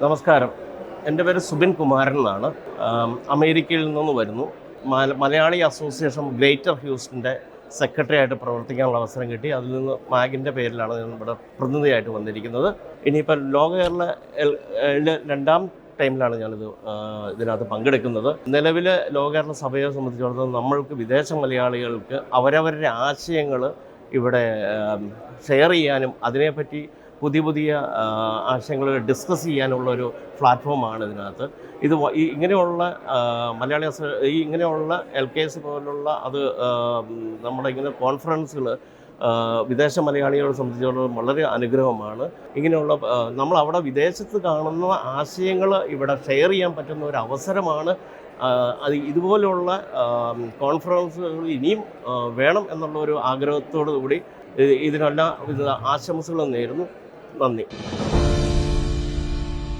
നമസ്കാരം. എൻ്റെ പേര് സുബിൻ കുമാരൻ എന്നാണ്. അമേരിക്കയിൽ നിന്ന് വരുന്നു. മലയാളി അസോസിയേഷൻ ഗ്രേറ്റർ ഹ്യൂസ്റ്റൻ്റെ സെക്രട്ടറി ആയിട്ട് പ്രവർത്തിക്കാനുള്ള അവസരം കിട്ടി. അതിൽ നിന്ന് മാഗിൻ്റെ പേരിലാണ് ഞാൻ ഇവിടെ പ്രതിനിധിയായിട്ട് വന്നിരിക്കുന്നത്. ഇനിയിപ്പോൾ ലോക കേരള രണ്ടാം ടൈമിലാണ് ഞാനിത് ഇതിനകത്ത് പങ്കെടുക്കുന്നത്. നിലവിൽ ലോക കേരള സഭയെ സംബന്ധിച്ചിടത്തോളം നമ്മൾക്ക് വിദേശ മലയാളികൾക്ക് അവരവരുടെ ആശയങ്ങൾ ഇവിടെ ഷെയർ ചെയ്യാനും അതിനെപ്പറ്റി പുതിയ ആശയങ്ങൾ ഡിസ്കസ് ചെയ്യാനുള്ളൊരു പ്ലാറ്റ്ഫോമാണ് ഇതിനകത്ത്. ഇത് ഇങ്ങനെയുള്ള ഇങ്ങനെയുള്ള LKS പോലുള്ള നമ്മുടെ ഇങ്ങനെ കോൺഫറൻസുകൾ വിദേശ മലയാളികളെ സംബന്ധിച്ചിടത്തോളം വളരെ അനുഗ്രഹമാണ്. ഇങ്ങനെയുള്ള നമ്മളവിടെ വിദേശത്ത് കാണുന്ന ആശയങ്ങൾ ഇവിടെ ഷെയർ ചെയ്യാൻ പറ്റുന്ന ഒരു അവസരമാണ്. ഇതുപോലെയുള്ള കോൺഫറൻസുകൾ ഇനിയും വേണം എന്നുള്ളൊരു ആഗ്രഹത്തോടു കൂടി ഇതിനെല്ലാം ആശംസകൾ നേരുന്നു. നന്ദി.